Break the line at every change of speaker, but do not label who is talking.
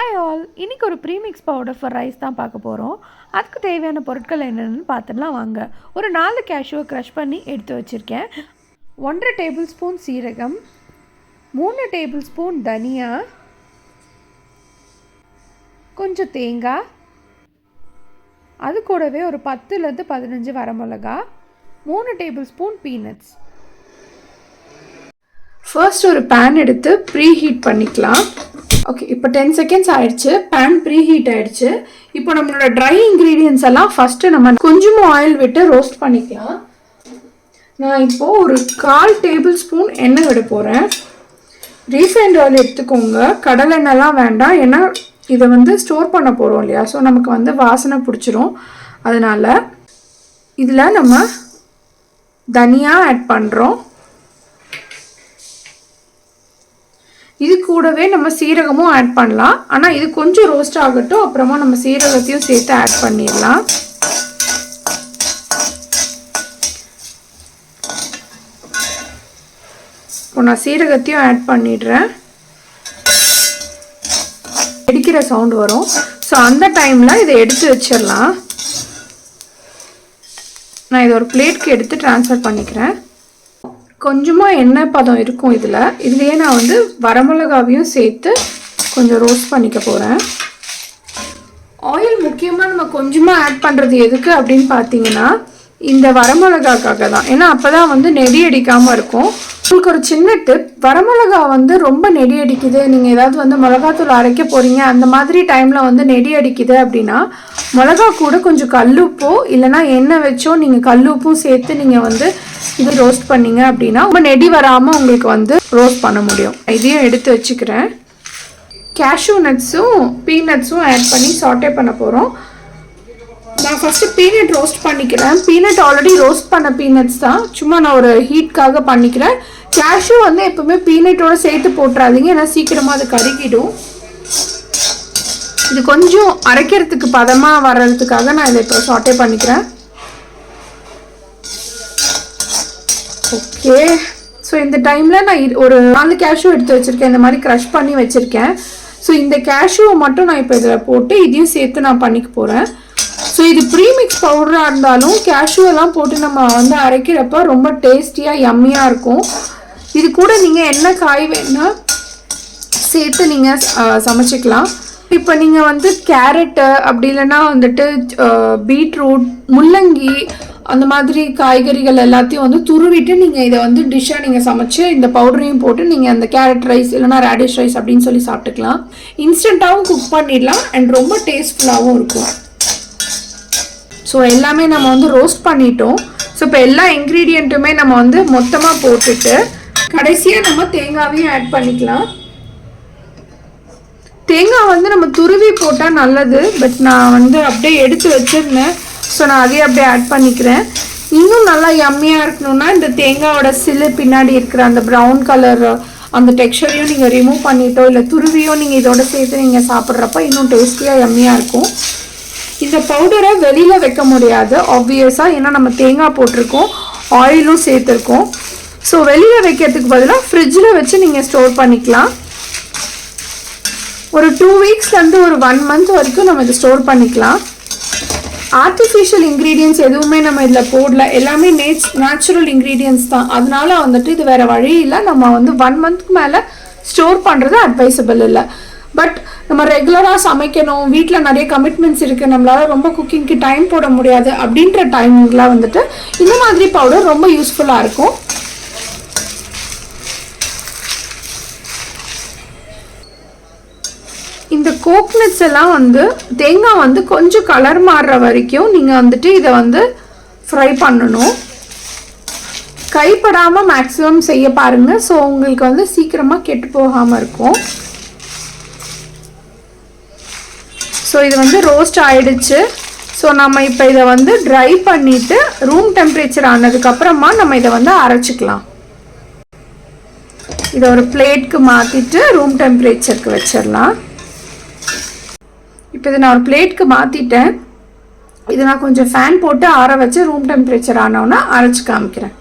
Hi all, இன்றைக்கி ஒரு premix powder for rice தான் பார்க்க போகிறோம். அதுக்கு தேவையான பொருட்கள் என்னென்னு பார்த்துடலாம் வாங்க. ஒரு 4 கேஷ்யூவை க்ரஷ் பண்ணி எடுத்து வச்சுருக்கேன். 1.5 டேபிள் ஸ்பூன் சீரகம், 3 டேபிள் ஸ்பூன் தனியா, கொஞ்சம் தேங்காய், அது கூடவே ஒரு 10லேருந்து 15 வரமிளகா, 3 டேபிள் ஸ்பூன் பீனட்ஸ். ஃபர்ஸ்ட் ஒரு பேன் எடுத்து ப்ரீ ஹீட் பண்ணிக்கலாம். ஓகே, இப்போ 10 செகண்ட்ஸ் ஆயிடுச்சு. பேன் ப்ரீ ஹீட் ஆயிடுச்சு. இப்போ நம்மளோட ட்ரை இன்க்ரீடியன்ஸ் எல்லாம் ஃபஸ்ட்டு நம்ம கொஞ்சமாக ஆயில் விட்டு ரோஸ்ட் பண்ணிக்கலாம். நான் இப்போது ஒரு 1/4 டேபிள் ஸ்பூன் எண்ணெய் விட போகிறேன். ரீஃபைண்ட் ஆயில் எடுத்துக்கோங்க, கடலை எண்ணெய்லாம் வேண்டாம். ஏன்னா இதை ஸ்டோர் பண்ண போகிறோம் இல்லையா, ஸோ நமக்கு வாசனை பிடிச்சிரும். அதனால் இதில் நம்ம தனியாக ஆட் பண்ணுறோம். இது கூடவே நம்ம சீரகமும் ஆட் பண்ணலாம். ஆனால் இது கொஞ்சம் ரோஸ்ட் ஆகட்டும், அப்புறமா நம்ம சீரகத்தையும் சேர்த்து ஆட் பண்ணிடலாம். இப்போ நான் சீரகத்தையும் ஆட் பண்ணிடுறேன். வெடிக்கிற சவுண்ட் வரும். ஸோ அந்த டைமில் இதை எடுத்து வச்சிடலாம். நான் இதை ஒரு பிளேட்க்கு எடுத்து ட்ரான்ஸ்ஃபர் பண்ணிக்கிறேன். கொஞ்சமாக எண்ணெய் பதம் இருக்கும் இதுலேயே நான் வரமிளகாவையும் சேர்த்து கொஞ்சம் ரோஸ்ட் பண்ணிக்க போகிறேன். ஆயில் முக்கியமாக நம்ம கொஞ்சமாக ஆட் பண்ணுறது எதுக்கு அப்படின்னு பார்த்தீங்கன்னா, இந்த வரமிளகாக்காக தான். ஏன்னா அப்போ தான் நெடி அடிக்காமல் இருக்கும். உங்களுக்கு ஒரு சின்ன டிப், வரமிளகா ரொம்ப நெடி அடிக்குது, நீங்கள் ஏதாவது மிளகாத்தூள் அரைக்க போகிறீங்க, அந்த மாதிரி டைமில் நெடி அடிக்குது அப்படின்னா மிளகா கூட கொஞ்சம் கல்லுப்போ இல்லைனா எண்ணெய் வச்சோ நீங்கள் கல்லுப்பும் சேர்த்து நீங்கள் இது ரோஸ்ட் பண்ணிங்க அப்படின்னா ரொம்ப நெடி வராமல் உங்களுக்கு ரோஸ்ட் பண்ண முடியும். இதையும் எடுத்து வச்சுக்கிறேன். கேஷ்யூ நட்ஸும் பீனட்ஸும் ஆட் பண்ணி சாட்டே பண்ண போகிறோம். நான் ஃபஸ்ட்டு பீனட் ரோஸ்ட் பண்ணிக்கிறேன். பீனட் ஆல்ரெடி ரோஸ்ட் பண்ண பீனட்ஸ் தான், சும்மா நான் ஒரு ஹீட்காக பண்ணிக்கிறேன். கேஷ்யூ எப்பவுமே பீனட்டோட சேர்த்து போட்டுறாதீங்க, ஏன்னா சீக்கிரமாக அது கருகிடும். இது கொஞ்சம் அரைக்கிறதுக்கு பதமாக வர்றதுக்காக நான் இதை இப்போ சாட்டே பண்ணிக்கிறேன். ஓகே, ஸோ இந்த டைமில் நான் ஒரு 4 கேஷ்யூ எடுத்து வச்சுருக்கேன், இந்த மாதிரி க்ரஷ் பண்ணி வச்சுருக்கேன். ஸோ இந்த கேஷ்யூவை மட்டும் நான் இப்போ இதில் போட்டு இதையும் சேர்த்து நான் பண்ணிக்க போகிறேன். ஸோ இது ப்ரீமிக்ஸ் பவுடராக இருந்தாலும் கேஷ்யூவெல்லாம் போட்டு நம்ம அரைக்கிறப்ப ரொம்ப டேஸ்டியாக யம்மியாக இருக்கும். இது கூட நீங்கள் என்ன காய் வேணால் சேர்த்து நீங்கள் சமைச்சிக்கலாம். இப்போ நீங்கள் கேரட்டு அப்படி இல்லைன்னா பீட்ரூட், முள்ளங்கி அந்த மாதிரி காய்கறிகள் எல்லாத்தையும் துருவிட்டு நீங்கள் இதை டிஷ்ஷாக நீங்கள் சமைச்சு இந்த பவுடரையும் போட்டு நீங்கள் அந்த கேரட் ரைஸ் இல்லைனா ரேடிஷ் ரைஸ் அப்படின்னு சொல்லி சாப்பிட்டுக்கலாம். இன்ஸ்டண்ட்டாகவும் குக் பண்ணிடலாம் அண்ட் ரொம்ப டேஸ்ட்ஃபுல்லாகவும் இருக்கும். ஸோ எல்லாமே நம்ம ரோஸ்ட் பண்ணிட்டோம். ஸோ இப்போ எல்லா இன்க்ரீடியண்ட்டுமே நம்ம மொத்தமாக போட்டுட்டு கடைசியாக நம்ம தேங்காவையும் ஆட் பண்ணிக்கலாம். தேங்காய் நம்ம துருவி போட்டால் நல்லது, பட் நான் அப்படியே எடுத்து வச்சிருந்தேன். ஸோ நான் அதையே அப்படியே ஆட் பண்ணிக்கிறேன். இன்னும் நல்லா யம்மியாக இருக்கணும்னா இந்த தேங்காயோட சில்லு பின்னாடி இருக்கிற அந்த ப்ரௌன் கலர் அந்த டெக்ஸ்சரையும் நீங்கள் ரிமூவ் பண்ணிட்டோ இல்லை துருவியோ நீங்கள் இதோட சேர்த்து நீங்கள் சாப்பிட்றப்ப இன்னும் டேஸ்டியாக யம்மியாக இருக்கும். இந்த பவுடரை வெளியில் வைக்க முடியாது ஆப்வியஸாக, ஏன்னா நம்ம தேங்காய் போட்டிருக்கோம், ஆயிலும் சேர்த்துருக்கோம். ஸோ வெளியில் வைக்கிறதுக்கு பதிலாக ஃப்ரிட்ஜில் வச்சு நீங்கள் ஸ்டோர் பண்ணிக்கலாம். ஒரு 2 வீக்ஸ்லேருந்து ஒரு 1 மந்த் வரைக்கும் நம்ம இதை ஸ்டோர் பண்ணிக்கலாம். ஆர்டிஃபிஷியல் இன்க்ரீடியன்ஸ் எதுவுமே நம்ம இதில் போடல, எல்லாமே நேச்சுரல் இன்க்ரீடியன்ஸ் தான். அதனால இது வேறு வழி இல்லை. நம்ம 1 மந்த்க்கு மேலே ஸ்டோர் பண்ணுறது அட்வைசபிள் இல்லை. பட் நம்ம ரெகுலராக சமைக்கணும், வீட்டில் நிறைய கமிட்மெண்ட்ஸ் இருக்குது, நம்மளால் ரொம்ப குக்கிங்க்கு டைம் போட முடியாது அப்படின்ற டைமிங்லாம் இந்த மாதிரி பவுடர் ரொம்ப யூஸ்ஃபுல்லாக இருக்கும். இந்த கோக்னட்ஸ் எல்லாம் தேங்காய் கொஞ்சம் கலர் மாறுற வரைக்கும் நீங்கள் இதை ஃப்ரை பண்ணணும். கைப்படாமல் மேக்ஸிமம் செய்ய பாருங்கள். ஸோ உங்களுக்கு சீக்கிரமாக கெட்டு போகாமல் இருக்கும். ஸோ இது ரோஸ்ட் ஆகிடுச்சு. ஸோ நம்ம இப்போ இதை ட்ரை பண்ணிவிட்டு ரூம் டெம்பரேச்சர் ஆனதுக்கப்புறமா நம்ம இதை அரைச்சிக்கலாம். இதை ஒரு பிளேட்க்கு மாற்றிட்டு ரூம் டெம்பரேச்சருக்கு வச்சிடலாம். இப்போ இதை நான் ஒரு பிளேட்க்கு மாற்றிட்டேன். இதை நான் கொஞ்சம் ஃபேன் போட்டு ஆற வச்சு ரூம் டெம்பரேச்சர் ஆனோன்னா அரைச்சி காமிக்கிறேன்.